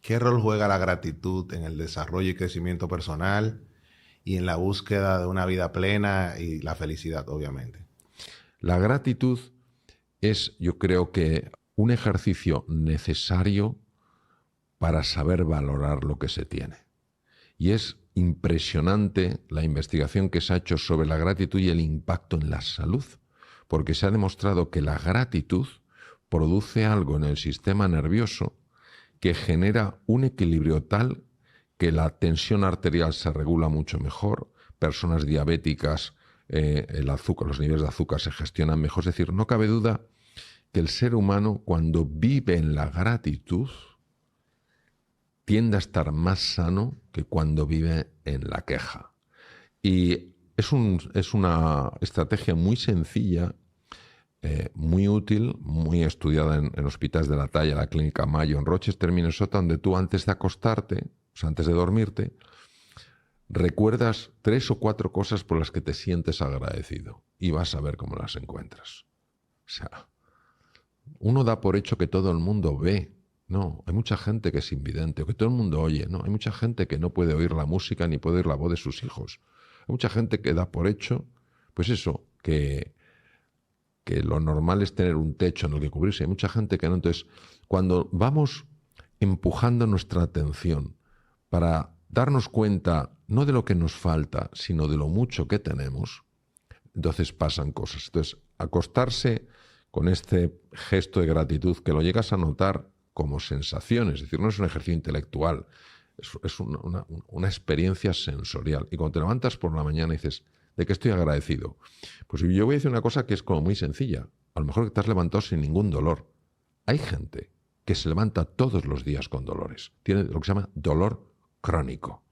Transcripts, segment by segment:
¿Qué rol juega la gratitud en el desarrollo y crecimiento personal y en la búsqueda de una vida plena y la felicidad, obviamente? La gratitud es, yo creo que, un ejercicio necesario para saber valorar lo que se tiene. Y es impresionante la investigación que se ha hecho sobre la gratitud y el impacto en la salud, porque se ha demostrado que la gratitud produce algo en el sistema nervioso que genera un equilibrio tal que la tensión arterial se regula mucho mejor, personas diabéticas, el azúcar, los niveles de azúcar se gestionan mejor. Es decir, no cabe duda que el ser humano, cuando vive en la gratitud, tiende a estar más sano que cuando vive en la queja. Y es una estrategia muy sencilla, muy útil, muy estudiada en hospitales de la talla, la Clínica Mayo en Rochester, Minnesota, donde tú antes de acostarte, o sea, antes de dormirte, recuerdas 3 o 4 cosas por las que te sientes agradecido y vas a ver cómo las encuentras. O sea, uno da por hecho que todo el mundo ve. No, hay mucha gente que es invidente, o que todo el mundo oye. No, hay mucha gente que no puede oír la música ni puede oír la voz de sus hijos. Hay mucha gente que da por hecho, pues eso, que lo normal es tener un techo en el que cubrirse. Hay mucha gente que no. Entonces, cuando vamos empujando nuestra atención para darnos cuenta no de lo que nos falta, sino de lo mucho que tenemos, entonces pasan cosas. Entonces, acostarse con este gesto de gratitud que lo llegas a notar como sensación, es decir, no es un ejercicio intelectual, es una experiencia sensorial. Y cuando te levantas por la mañana y dices, ¿de qué estoy agradecido? Pues yo voy a decir una cosa que es como muy sencilla. A lo mejor que te has levantado sin ningún dolor. Hay gente que se levanta todos los días con dolores. Tiene lo que se llama dolor crónico.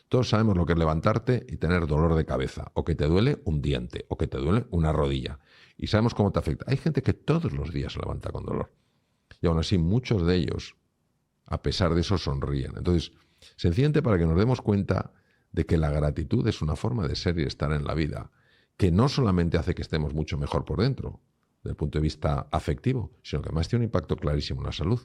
Todos sabemos lo que es levantarte y tener dolor de cabeza, o que te duele un diente, o que te duele una rodilla. Y sabemos cómo te afecta. Hay gente que todos los días se levanta con dolor. Y aún así, muchos de ellos, a pesar de eso, sonríen. Entonces, sencillamente para que nos demos cuenta de que la gratitud es una forma de ser y estar en la vida, que no solamente hace que estemos mucho mejor por dentro, desde el punto de vista afectivo, sino que además tiene un impacto clarísimo en la salud.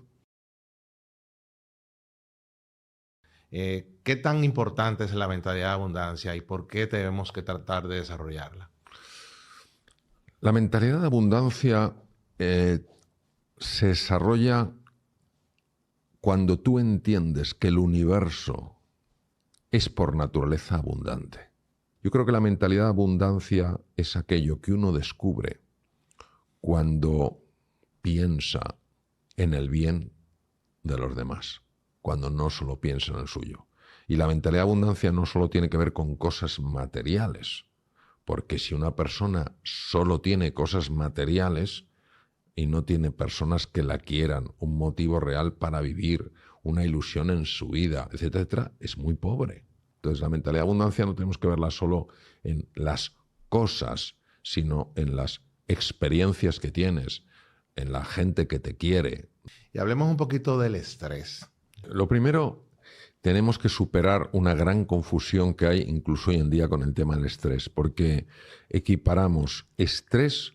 ¿Qué tan importante es la mentalidad de abundancia y por qué tenemos que tratar de desarrollarla? La mentalidad de abundancia se desarrolla cuando tú entiendes que el universo es por naturaleza abundante. Yo creo que la mentalidad de abundancia es aquello que uno descubre cuando piensa en el bien de los demás, cuando no solo piensa en el suyo. Y la mentalidad de abundancia no solo tiene que ver con cosas materiales, porque si una persona solo tiene cosas materiales y no tiene personas que la quieran, un motivo real para vivir, una ilusión en su vida, etcétera, etcétera, es muy pobre. Entonces la mentalidad de abundancia no tenemos que verla solo en las cosas, sino en las experiencias que tienes, en la gente que te quiere. Y hablemos un poquito del estrés. Lo primero, tenemos que superar una gran confusión que hay incluso hoy en día con el tema del estrés, porque equiparamos estrés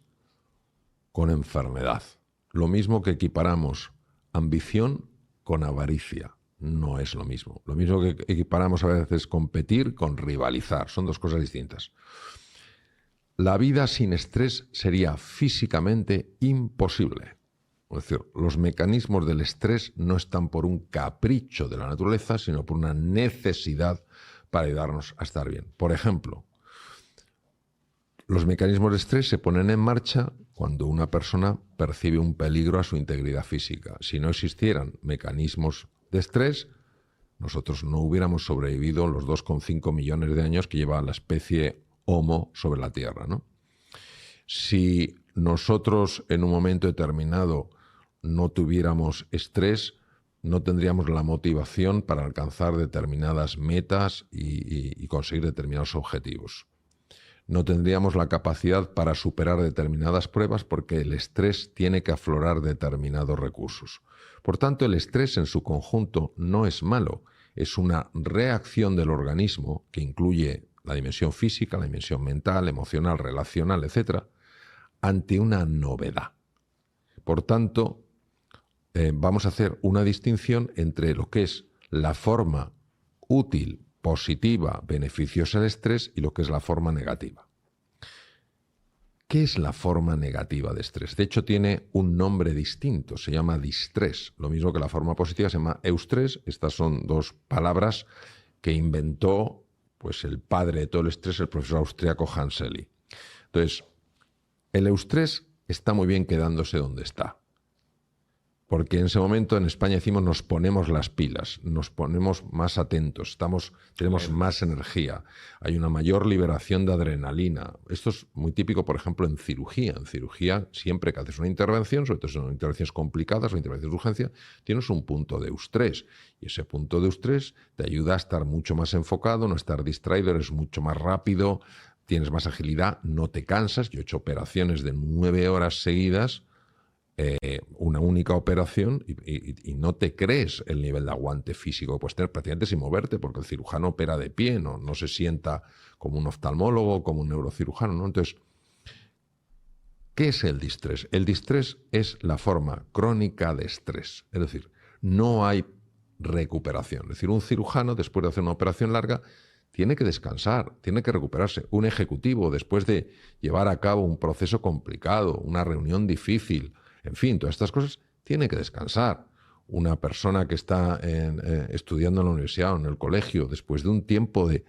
con enfermedad. Lo mismo que equiparamos ambición con avaricia. No es lo mismo. Lo mismo que equiparamos a veces competir con rivalizar. Son dos cosas distintas. La vida sin estrés sería físicamente imposible. Es decir, los mecanismos del estrés no están por un capricho de la naturaleza, sino por una necesidad para ayudarnos a estar bien. Por ejemplo, los mecanismos de estrés se ponen en marcha cuando una persona percibe un peligro a su integridad física. Si no existieran mecanismos de estrés, nosotros no hubiéramos sobrevivido los 2,5 millones de años que lleva la especie Homo sobre la Tierra, ¿no? Si nosotros en un momento determinado no tuviéramos estrés, no tendríamos la motivación para alcanzar determinadas metas y conseguir determinados objetivos. No tendríamos la capacidad para superar determinadas pruebas porque el estrés tiene que aflorar determinados recursos. Por tanto, el estrés en su conjunto no es malo, es una reacción del organismo que incluye la dimensión física, la dimensión mental, emocional, relacional, etc., ante una novedad. Por tanto, vamos a hacer una distinción entre lo que es la forma útil, positiva, beneficiosa del estrés y lo que es la forma negativa. ¿Qué es la forma negativa de estrés? De hecho, tiene un nombre distinto, se llama distrés. Lo mismo que la forma positiva se llama eustrés. Estas son dos palabras que inventó pues, el padre de todo el estrés, el profesor austríaco Hans Selye. Entonces, el eustrés está muy bien quedándose donde está. Porque en ese momento en España decimos nos ponemos las pilas, nos ponemos más atentos, tenemos más energía, hay una mayor liberación de adrenalina. Esto es muy típico, por ejemplo, en cirugía. En cirugía, siempre que haces una intervención, sobre todo si son intervenciones complicadas o intervenciones de urgencia, tienes un punto de eustrés. Y ese punto de eustrés te ayuda a estar mucho más enfocado, no estar distraído, eres mucho más rápido, tienes más agilidad, no te cansas. Yo he hecho operaciones de 9 horas seguidas, una única operación y no te crees el nivel de aguante físico que puedes tener prácticamente sin moverte, porque el cirujano opera de pie, no se sienta como un oftalmólogo, como un neurocirujano, ¿no? Entonces, ¿qué es el distrés? El distrés es la forma crónica de estrés, es decir, no hay recuperación. Es decir, un cirujano, después de hacer una operación larga, tiene que descansar, tiene que recuperarse. Un ejecutivo, después de llevar a cabo un proceso complicado, una reunión difícil, en fin, todas estas cosas, tiene que descansar. Una persona que está estudiando en la universidad o en el colegio, después de un tiempo de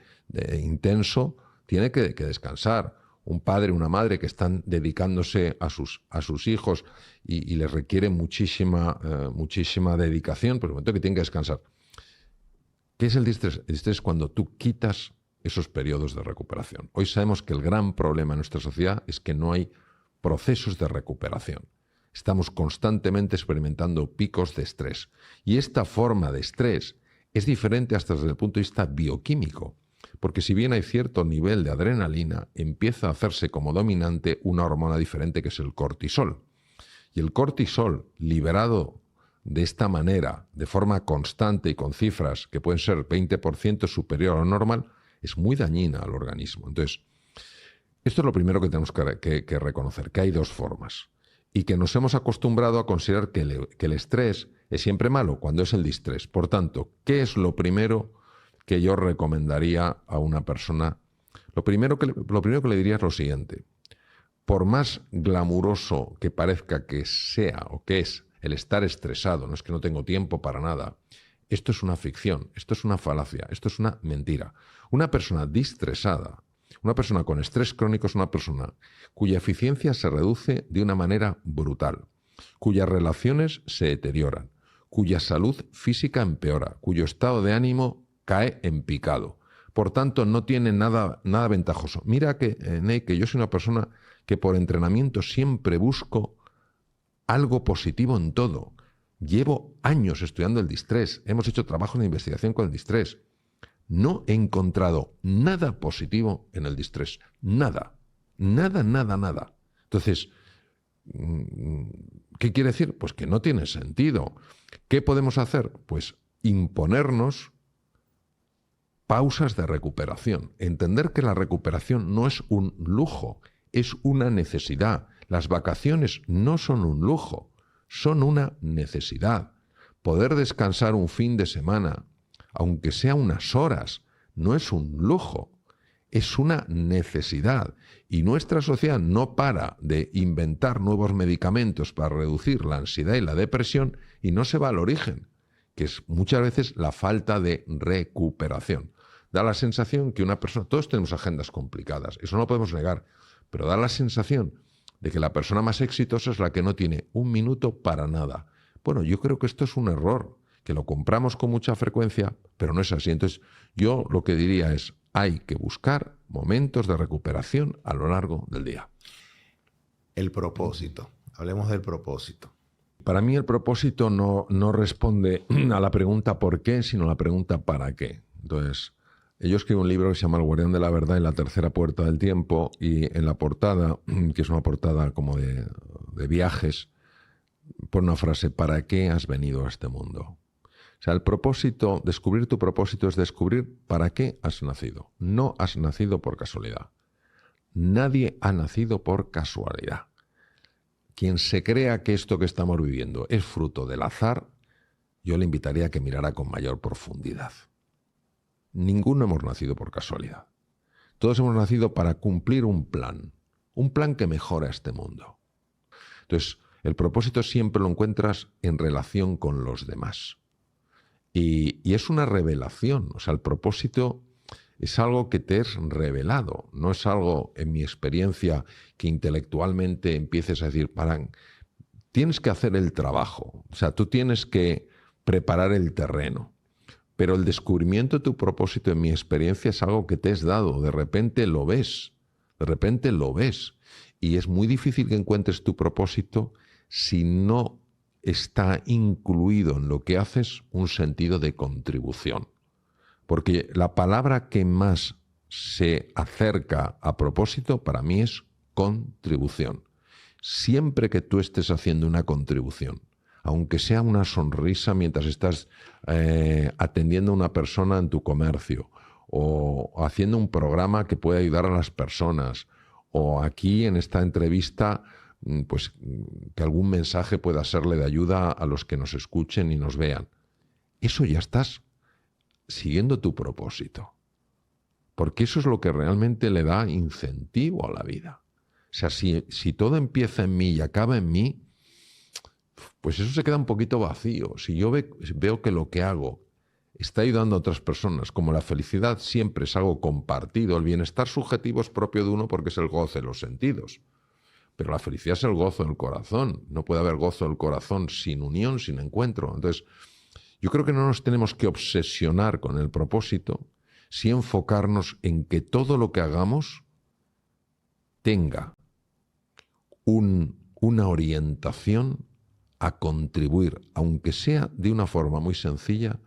intenso, tiene que descansar. Un padre, una madre que están dedicándose a sus hijos y les requiere muchísima dedicación, pero el momento que tienen que descansar. ¿Qué es el distrés? El distrés es cuando tú quitas esos periodos de recuperación. Hoy sabemos que el gran problema en nuestra sociedad es que no hay procesos de recuperación. Estamos constantemente experimentando picos de estrés. Y esta forma de estrés es diferente hasta desde el punto de vista bioquímico. Porque si bien hay cierto nivel de adrenalina, empieza a hacerse como dominante una hormona diferente que es el cortisol. Y el cortisol, liberado de esta manera, de forma constante y con cifras que pueden ser 20% superior a lo normal, es muy dañina al organismo. Entonces, esto es lo primero que tenemos que reconocer, que hay dos formas. Y que nos hemos acostumbrado a considerar que el estrés es siempre malo cuando es el distrés. Por tanto, ¿qué es lo primero que yo recomendaría a una persona? Lo primero que le diría es lo siguiente. Por más glamuroso que parezca que sea o que es el estar estresado, no es que no tengo tiempo para nada, esto es una ficción, esto es una falacia, esto es una mentira. Una persona distresada, una persona con estrés crónico es una persona cuya eficiencia se reduce de una manera brutal, cuyas relaciones se deterioran, cuya salud física empeora, cuyo estado de ánimo cae en picado. Por tanto, no tiene nada ventajoso. Mira Ney, que yo soy una persona que por entrenamiento siempre busco algo positivo en todo. Llevo años estudiando el distrés, hemos hecho trabajos de investigación con el distrés. No he encontrado nada positivo en el distrés. Nada. Nada. Entonces, ¿qué quiere decir? Pues que no tiene sentido. ¿Qué podemos hacer? Pues imponernos pausas de recuperación. Entender que la recuperación no es un lujo, es una necesidad. Las vacaciones no son un lujo, son una necesidad. Poder descansar un fin de semana, aunque sea unas horas, no es un lujo, es una necesidad. Y nuestra sociedad no para de inventar nuevos medicamentos para reducir la ansiedad y la depresión y no se va al origen, que es muchas veces la falta de recuperación. Da la sensación que una persona, todos tenemos agendas complicadas, eso no lo podemos negar, pero da la sensación de que la persona más exitosa es la que no tiene un minuto para nada. Bueno, yo creo que esto es un error, que lo compramos con mucha frecuencia, pero no es así. Entonces, yo lo que diría es, hay que buscar momentos de recuperación a lo largo del día. El propósito. Hablemos del propósito. Para mí el propósito no responde a la pregunta ¿por qué?, sino a la pregunta ¿para qué? Entonces, yo escribo un libro que se llama El Guardián de la Verdad y la Tercera Puerta del Tiempo, y en la portada, que es una portada como de viajes, pone una frase: ¿para qué has venido a este mundo? O sea, el propósito, descubrir tu propósito es descubrir para qué has nacido. No has nacido por casualidad. Nadie ha nacido por casualidad. quien se crea que esto que estamos viviendo es fruto del azar, yo le invitaría a que mirara con mayor profundidad. Ninguno hemos nacido por casualidad. Todos hemos nacido para cumplir un plan que mejora este mundo. Entonces, el propósito siempre lo encuentras en relación con los demás. Y es una revelación. O sea, el propósito es algo que te es revelado. No es algo, en mi experiencia, que intelectualmente empieces a decir, tienes que hacer el trabajo. O sea, tú tienes que preparar el terreno. Pero el descubrimiento de tu propósito, en mi experiencia, es algo que te es dado. De repente lo ves. Y es muy difícil que encuentres tu propósito si no está incluido en lo que haces un sentido de contribución. Porque la palabra que más se acerca a propósito para mí es contribución. Siempre que tú estés haciendo una contribución, aunque sea una sonrisa mientras estás atendiendo a una persona en tu comercio, o haciendo un programa que puede ayudar a las personas, o aquí en esta entrevista, pues que algún mensaje pueda serle de ayuda a los que nos escuchen y nos vean. Eso ya estás siguiendo tu propósito. Porque eso es lo que realmente le da incentivo a la vida. O sea, si todo empieza en mí y acaba en mí, pues eso se queda un poquito vacío. Si yo veo que lo que hago está ayudando a otras personas, como la felicidad siempre es algo compartido, el bienestar subjetivo es propio de uno porque es el goce de los sentidos. Pero la felicidad es el gozo del corazón. No puede haber gozo del corazón sin unión, sin encuentro. Entonces, yo creo que no nos tenemos que obsesionar con el propósito, sí enfocarnos en que todo lo que hagamos tenga una orientación a contribuir, aunque sea de una forma muy sencilla,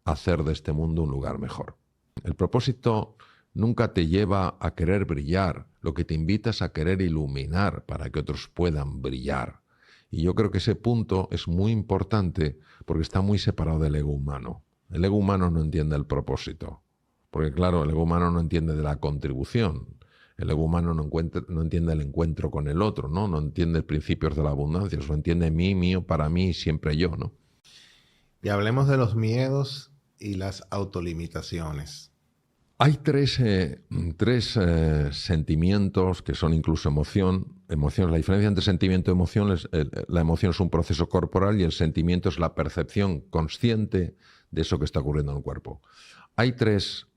a hacer de este mundo un lugar mejor. El propósito nunca te lleva a querer brillar, lo que te invita es a querer iluminar para que otros puedan brillar. Y yo creo que ese punto es muy importante porque está muy separado del ego humano. El ego humano no entiende el propósito, porque claro, el ego humano no entiende de la contribución. El ego humano no entiende el encuentro con el otro, ¿no? No entiende principios de la abundancia, lo entiende mí, mío, para mí, siempre yo, ¿no? Y hablemos de los miedos y las autolimitaciones. Hay tres sentimientos que son incluso emoción. La diferencia entre sentimiento y emoción es la emoción es un proceso corporal y el sentimiento es la percepción consciente de eso que está ocurriendo en el cuerpo. Hay tres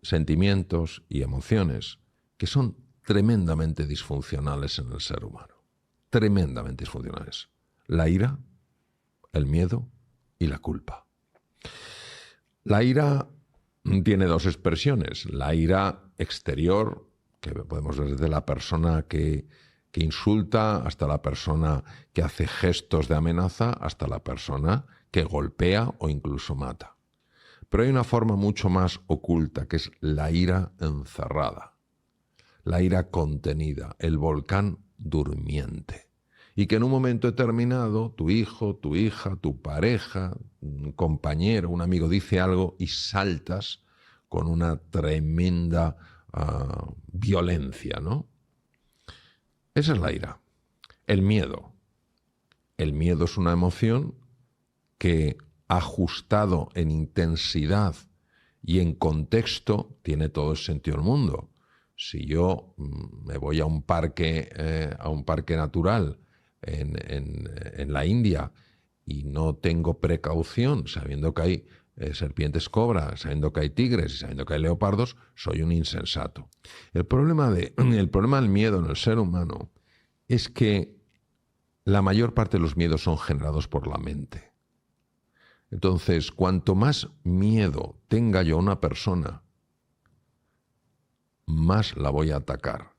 sentimientos y emociones que son tremendamente disfuncionales en el ser humano. Tremendamente disfuncionales. La ira, el miedo y la culpa. La ira tiene dos expresiones. La ira exterior, que podemos ver desde la persona que insulta, hasta la persona que hace gestos de amenaza, hasta la persona que golpea o incluso mata. Pero hay una forma mucho más oculta, que es la ira encerrada, la ira contenida, el volcán durmiente. Y que en un momento determinado tu hijo, tu hija, tu pareja, un compañero, un amigo dice algo y saltas con una tremenda violencia, ¿no? Esa es la ira. El miedo. El miedo es una emoción que, ajustado en intensidad y en contexto, tiene todo el sentido del mundo. Si yo me voy a un parque natural en la India y no tengo precaución, sabiendo que hay serpientes cobra, sabiendo que hay tigres y sabiendo que hay leopardos, soy un insensato. El problema del miedo en el ser humano es que la mayor parte de los miedos son generados por la mente. Entonces, cuanto más miedo tenga yo a una persona, más la voy a atacar.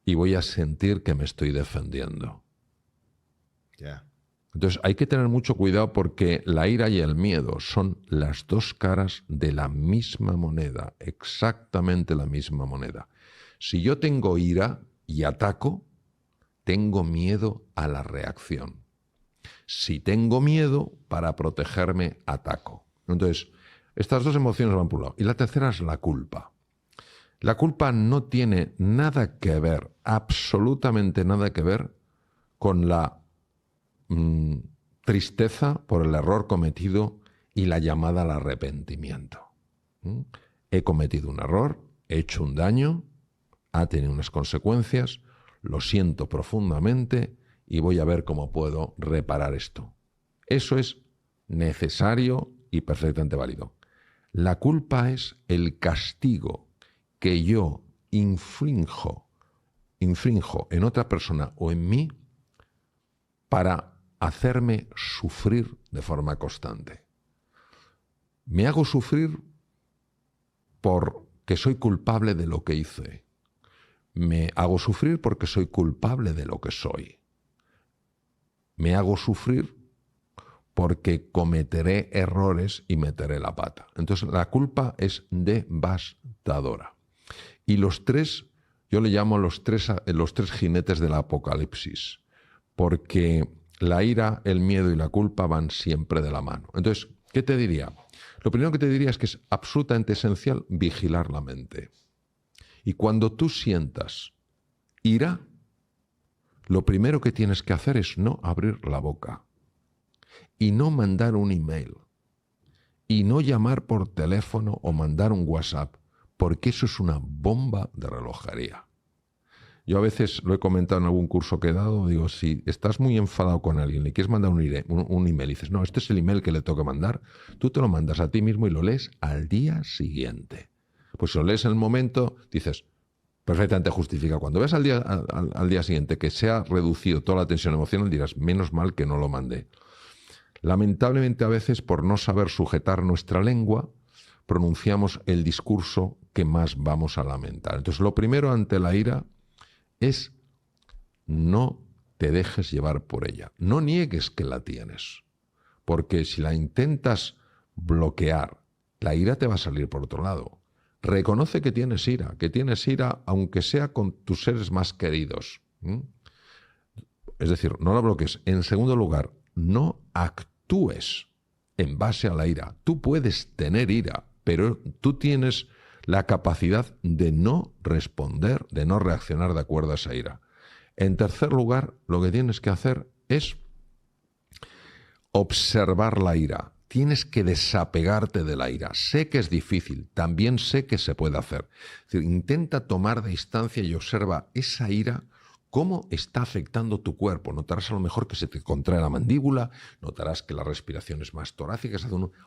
Y voy a sentir que me estoy defendiendo. Yeah. Entonces hay que tener mucho cuidado porque la ira y el miedo son las dos caras de la misma moneda, exactamente la misma moneda. Si yo tengo ira y ataco, tengo miedo a la reacción. Si tengo miedo, para protegerme, ataco. Entonces, estas dos emociones van por un lado. Y la tercera es la culpa. La culpa no tiene nada que ver, absolutamente nada que ver, con la tristeza por el error cometido y la llamada al arrepentimiento. He cometido un error, he hecho un daño, ha tenido unas consecuencias, lo siento profundamente y voy a ver cómo puedo reparar esto. Eso es necesario y perfectamente válido. La culpa es el castigo que yo infrinjo en otra persona o en mí para hacerme sufrir de forma constante. Me hago sufrir porque soy culpable de lo que hice. Me hago sufrir porque soy culpable de lo que soy. Me hago sufrir porque cometeré errores y meteré la pata. Entonces la culpa es devastadora. Y los tres, yo le llamo los tres jinetes del apocalipsis, porque la ira, el miedo y la culpa van siempre de la mano. Entonces, ¿qué te diría? Lo primero que te diría es que es absolutamente esencial vigilar la mente. Y cuando tú sientas ira, lo primero que tienes que hacer es no abrir la boca y no mandar un email y no llamar por teléfono o mandar un WhatsApp, porque eso es una bomba de relojería. Yo a veces lo he comentado en algún curso que he dado, digo, si estás muy enfadado con alguien, le quieres mandar un email y dices, no, este es el email que le toca mandar, tú te lo mandas a ti mismo y lo lees al día siguiente. Pues si lo lees en el momento, dices, perfectamente justifica. Cuando ves al día siguiente que se ha reducido toda la tensión emocional, dirás, menos mal que no lo mandé. Lamentablemente a veces, por no saber sujetar nuestra lengua, pronunciamos el discurso que más vamos a lamentar. Entonces, lo primero ante la ira es no te dejes llevar por ella. No niegues que la tienes, porque si la intentas bloquear, la ira te va a salir por otro lado. Reconoce que tienes ira aunque sea con tus seres más queridos. Es decir, no la bloquees. En segundo lugar, no actúes en base a la ira. Tú puedes tener ira, pero tú tienes la capacidad de no responder, de no reaccionar de acuerdo a esa ira. En tercer lugar, lo que tienes que hacer es observar la ira. Tienes que desapegarte de la ira. Sé que es difícil, también sé que se puede hacer. Es decir, intenta tomar distancia y observa esa ira, cómo está afectando tu cuerpo. Notarás a lo mejor que se te contrae la mandíbula, notarás que la respiración es más torácica.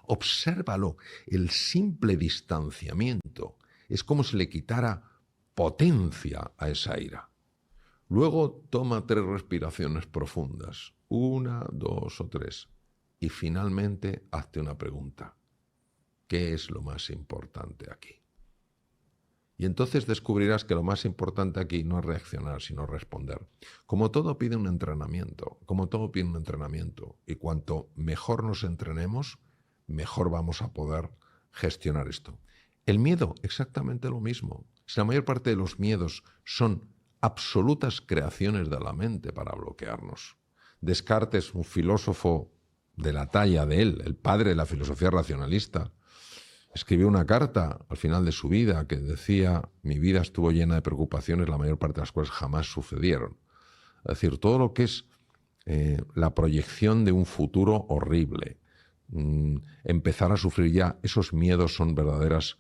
Obsérvalo. El simple distanciamiento es como si le quitara potencia a esa ira. Luego toma 3 respiraciones profundas. 1, 2 o 3. Y finalmente hazte una pregunta. ¿Qué es lo más importante aquí? Y entonces descubrirás que lo más importante aquí no es reaccionar, sino responder. Como todo pide un entrenamiento, y cuanto mejor nos entrenemos, mejor vamos a poder gestionar esto. El miedo, exactamente lo mismo. Si la mayor parte de los miedos son absolutas creaciones de la mente para bloquearnos. Descartes, un filósofo de la talla de él, el padre de la filosofía racionalista, escribió una carta al final de su vida que decía: mi vida estuvo llena de preocupaciones, la mayor parte de las cuales jamás sucedieron. Es decir, todo lo que es la proyección de un futuro horrible, empezar a sufrir ya, esos miedos son verdaderas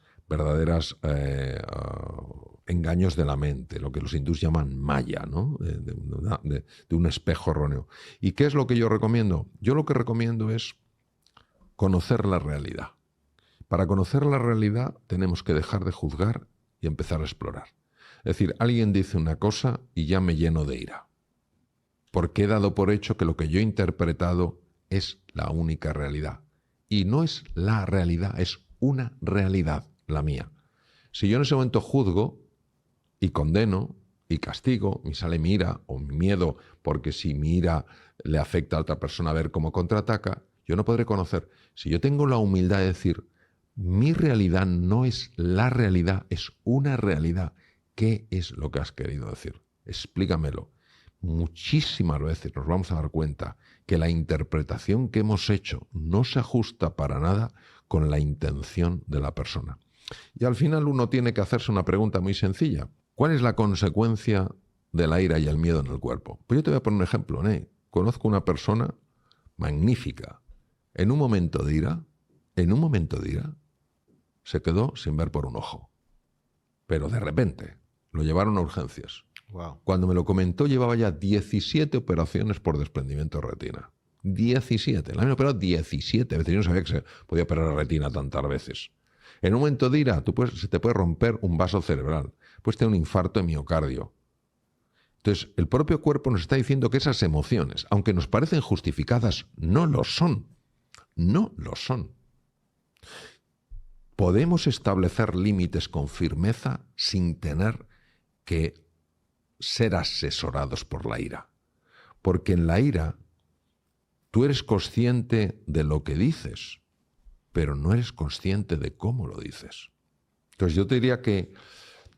engaños de la mente, lo que los hindús llaman maya, ¿no? de un espejo erróneo. ¿Y qué es lo que yo recomiendo? Yo lo que recomiendo es conocer la realidad. Para conocer la realidad tenemos que dejar de juzgar y empezar a explorar. Es decir, alguien dice una cosa y ya me lleno de ira, porque he dado por hecho que lo que yo he interpretado es la única realidad. Y no es la realidad, es una realidad, la mía. Si yo en ese momento juzgo y condeno y castigo, me sale mi ira o mi miedo, porque si mi ira le afecta a otra persona a ver cómo contraataca, yo no podré conocer. Si yo tengo la humildad de decir, mi realidad no es la realidad, es una realidad. ¿Qué es lo que has querido decir? Explícamelo. Muchísimas veces nos vamos a dar cuenta que la interpretación que hemos hecho no se ajusta para nada con la intención de la persona. Y al final uno tiene que hacerse una pregunta muy sencilla. ¿Cuál es la consecuencia de la ira y el miedo en el cuerpo? Pues yo te voy a poner un ejemplo, ¿eh? Conozco una persona magnífica. En un momento de ira, se quedó sin ver por un ojo. Pero de repente lo llevaron a urgencias. Wow. Cuando me lo comentó, llevaba ya 17 operaciones por desprendimiento de retina. 17. La habían operado 17 veces. Yo no sabía que se podía operar la retina tantas veces. En un momento de ira, se te puede romper un vaso cerebral. Puedes tener un infarto de miocardio. Entonces, el propio cuerpo nos está diciendo que esas emociones, aunque nos parecen justificadas, no lo son. No lo son. Podemos establecer límites con firmeza sin tener que ser asesorados por la ira. Porque en la ira tú eres consciente de lo que dices, pero no eres consciente de cómo lo dices. Entonces yo te diría que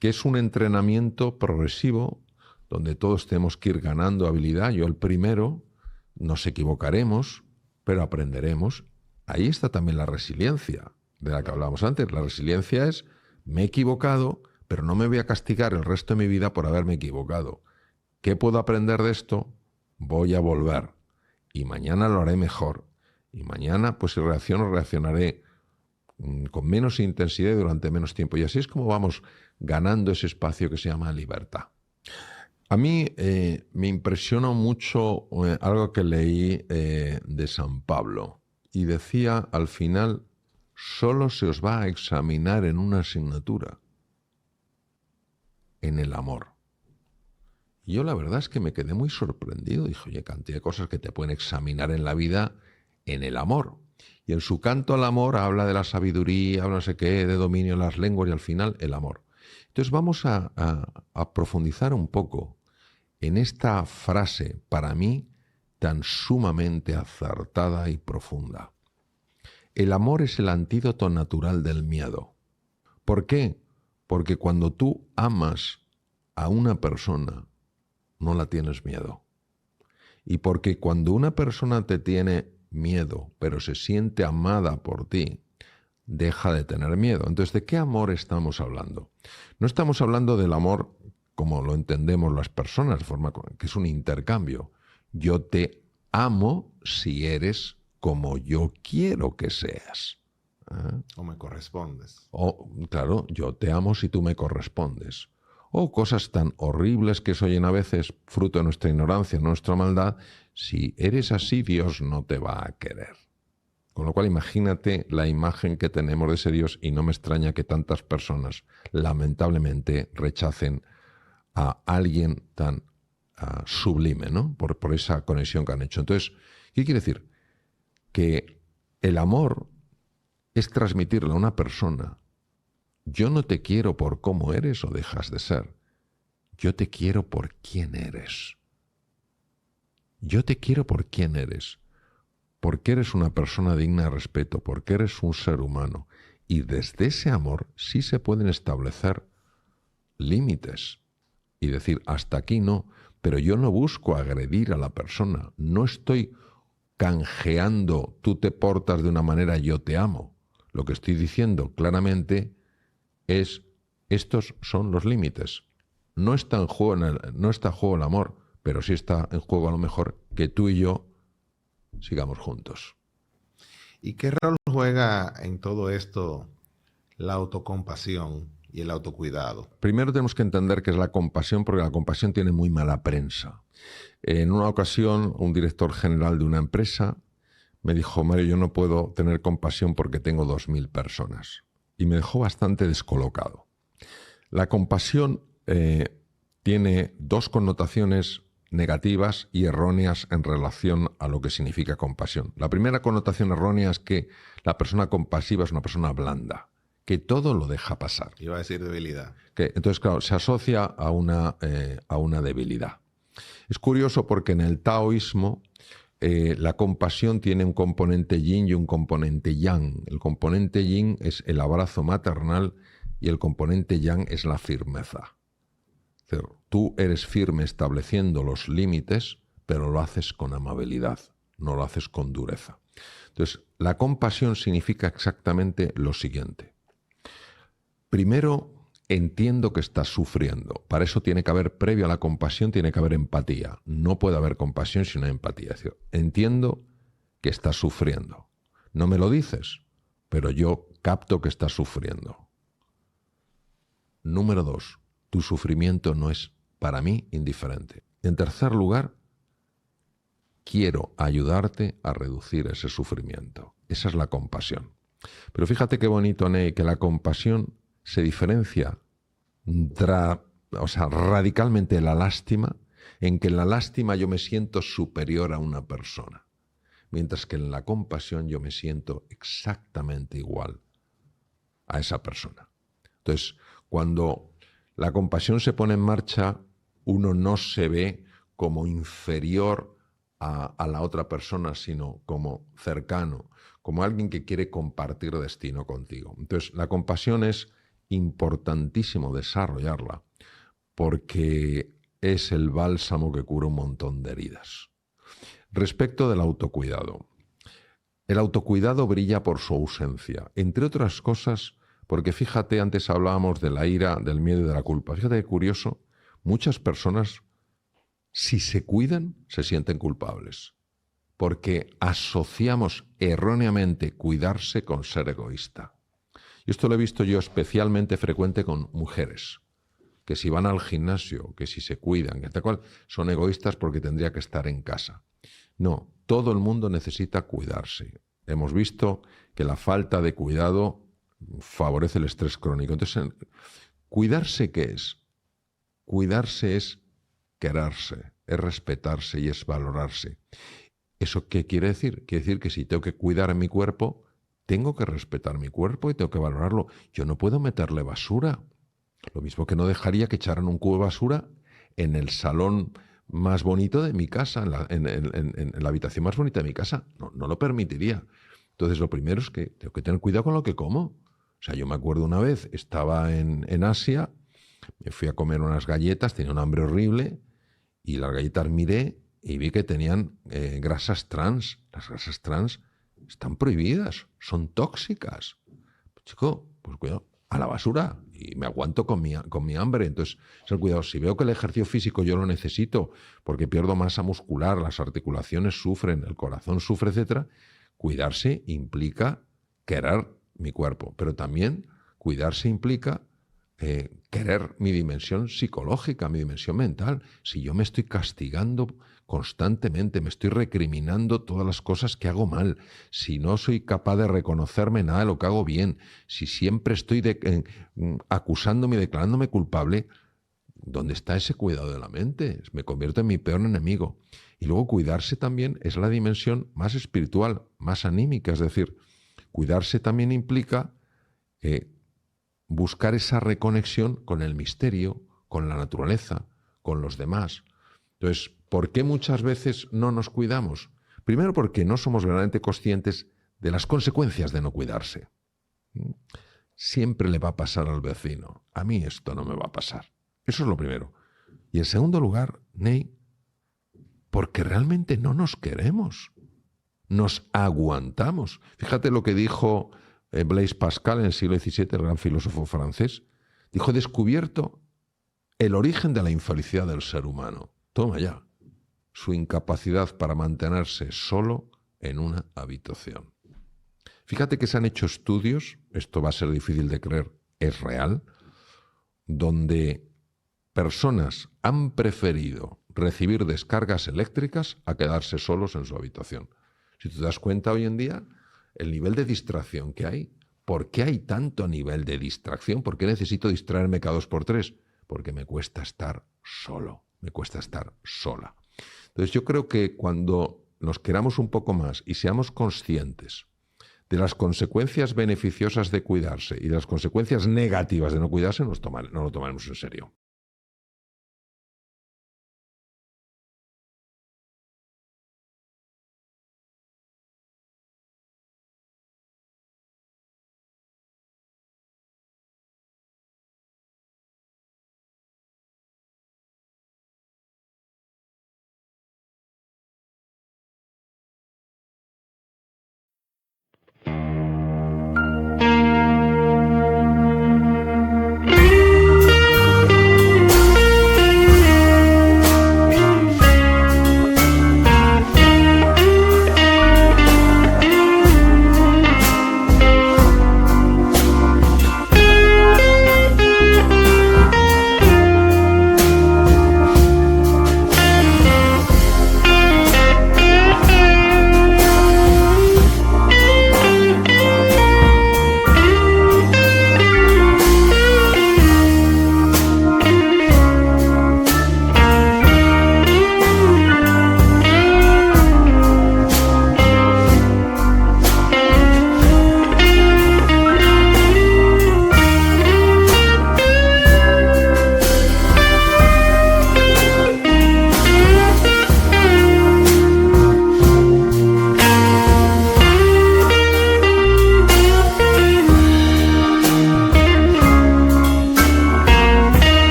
es un entrenamiento progresivo donde todos tenemos que ir ganando habilidad. Yo el primero, nos equivocaremos, pero aprenderemos. Ahí está también la resiliencia de la que hablábamos antes. La resiliencia es, me he equivocado, pero no me voy a castigar el resto de mi vida por haberme equivocado. ¿Qué puedo aprender de esto? Voy a volver. Y mañana lo haré mejor. Y mañana, pues si reacciono, reaccionaré con menos intensidad y durante menos tiempo. Y así es como vamos ganando ese espacio que se llama libertad. A mí me impresionó mucho algo que leí de San Pablo. Y decía, al final, solo se os va a examinar en una asignatura, en el amor. Y yo la verdad es que me quedé muy sorprendido. Dije, oye, cantidad de cosas que te pueden examinar en la vida en el amor. Y en su canto al amor habla de la sabiduría, habla no sé qué, de dominio de las lenguas y al final el amor. Entonces vamos a profundizar un poco en esta frase, para mí, tan sumamente acertada y profunda. El amor es el antídoto natural del miedo. ¿Por qué? Porque cuando tú amas a una persona, no la tienes miedo. Y porque cuando una persona te tiene miedo, pero se siente amada por ti, deja de tener miedo. Entonces, ¿de qué amor estamos hablando? No estamos hablando del amor como lo entendemos las personas, de forma que es un intercambio. Yo te amo si eres como yo quiero que seas. ¿Eh? O me correspondes. O, claro, yo te amo si tú me correspondes. O cosas tan horribles que se oyen a veces, fruto de nuestra ignorancia, nuestra maldad, si eres así, Dios no te va a querer. Con lo cual, imagínate la imagen que tenemos de ese Dios y no me extraña que tantas personas, lamentablemente, rechacen a alguien tan sublime, ¿no? Por esa conexión que han hecho. Entonces, ¿qué quiere decir? Que el amor es transmitirle a una persona: yo no te quiero por cómo eres o dejas de ser. Yo te quiero por quién eres. Yo te quiero por quién eres. Porque eres una persona digna de respeto, porque eres un ser humano. Y desde ese amor sí se pueden establecer límites. Y decir, hasta aquí no, pero yo no busco agredir a la persona. No estoy canjeando, tú te portas de una manera, yo te amo. Lo que estoy diciendo claramente es, estos son los límites. No está en juego el amor, pero sí está en juego a lo mejor que tú y yo sigamos juntos. ¿Y qué rol juega en todo esto la autocompasión y el autocuidado? Primero tenemos que entender qué es la compasión, porque la compasión tiene muy mala prensa. En una ocasión, un director general de una empresa me dijo, Mario, yo no puedo tener compasión porque tengo 2.000 personas. Y me dejó bastante descolocado. La compasión tiene dos connotaciones negativas y erróneas en relación a lo que significa compasión. La primera connotación errónea es que la persona compasiva es una persona blanda, que todo lo deja pasar. Iba a decir debilidad. Entonces, claro, se asocia a una debilidad. Es curioso porque en el taoísmo la compasión tiene un componente yin y un componente yang. El componente yin es el abrazo maternal y el componente yang es la firmeza. Tú eres firme estableciendo los límites, pero lo haces con amabilidad, no lo haces con dureza. Entonces, la compasión significa exactamente lo siguiente. Primero, entiendo que estás sufriendo. Para eso tiene que haber, previo a la compasión, tiene que haber empatía. No puede haber compasión sin una empatía. Es decir, entiendo que estás sufriendo. No me lo dices, pero yo capto que estás sufriendo. Número 2, tu sufrimiento no es, para mí, indiferente. En tercer lugar, quiero ayudarte a reducir ese sufrimiento. Esa es la compasión. Pero fíjate qué bonito, Ney, que la compasión se diferencia radicalmente de la lástima, en que en la lástima yo me siento superior a una persona, mientras que en la compasión yo me siento exactamente igual a esa persona. Entonces, cuando la compasión se pone en marcha, uno no se ve como inferior a la otra persona, sino como cercano, como alguien que quiere compartir destino contigo. Entonces, la compasión es importantísimo desarrollarla porque es el bálsamo que cura un montón de heridas. Respecto del autocuidado. El autocuidado brilla por su ausencia, entre otras cosas, porque fíjate, antes hablábamos de la ira, del miedo y de la culpa. Fíjate qué curioso, muchas personas, si se cuidan, se sienten culpables, porque asociamos erróneamente cuidarse con ser egoísta. Y esto lo he visto yo especialmente frecuente con mujeres, que si van al gimnasio, que si se cuidan, que tal cual, son egoístas porque tendría que estar en casa. No, todo el mundo necesita cuidarse. Hemos visto que la falta de cuidado favorece el estrés crónico. Entonces, ¿cuidarse qué es? Cuidarse es quererse, es respetarse y es valorarse. ¿Eso qué quiere decir? Quiere decir que si tengo que cuidar mi cuerpo, tengo que respetar mi cuerpo y tengo que valorarlo. Yo no puedo meterle basura. Lo mismo que no dejaría que echaran un cubo de basura en el salón más bonito de mi casa, en la habitación más bonita de mi casa. No lo permitiría. Entonces, lo primero es que tengo que tener cuidado con lo que como. O sea, yo me acuerdo una vez, estaba en Asia, me fui a comer unas galletas, tenía un hambre horrible, y las galletas miré y vi que tenían grasas trans. Las grasas trans están prohibidas, son tóxicas. Pues, chico, pues cuidado, a la basura, y me aguanto con mi hambre. Entonces, ser cuidado. Si veo que el ejercicio físico yo lo necesito porque pierdo masa muscular, las articulaciones sufren, el corazón sufre, etcétera, cuidarse implica querer mi cuerpo, pero también cuidarse implica querer mi dimensión psicológica, mi dimensión mental. Si yo me estoy castigando constantemente, me estoy recriminando todas las cosas que hago mal, si no soy capaz de reconocerme nada de lo que hago bien, si siempre estoy acusándome y declarándome culpable, ¿dónde está ese cuidado de la mente? Me convierto en mi peor enemigo. Y luego cuidarse también es la dimensión más espiritual, más anímica, es decir, cuidarse también implica buscar esa reconexión con el misterio, con la naturaleza, con los demás. Entonces, ¿por qué muchas veces no nos cuidamos? Primero porque no somos verdaderamente conscientes de las consecuencias de no cuidarse. Siempre le va a pasar al vecino. A mí esto no me va a pasar. Eso es lo primero. Y en segundo lugar, Ney, porque realmente no nos queremos. Nos aguantamos. Fíjate lo que dijo Blaise Pascal en el siglo XVII, el gran filósofo francés. Dijo: he descubierto el origen de la infelicidad del ser humano. Toma ya. Su incapacidad para mantenerse solo en una habitación. Fíjate que se han hecho estudios, esto va a ser difícil de creer, es real, donde personas han preferido recibir descargas eléctricas a quedarse solos en su habitación. Si te das cuenta hoy en día, el nivel de distracción que hay, ¿por qué hay tanto nivel de distracción? ¿Por qué necesito distraerme cada 2x3? Porque me cuesta estar solo, me cuesta estar sola. Entonces yo creo que cuando nos queramos un poco más y seamos conscientes de las consecuencias beneficiosas de cuidarse y de las consecuencias negativas de no cuidarse, no lo tomaremos en serio.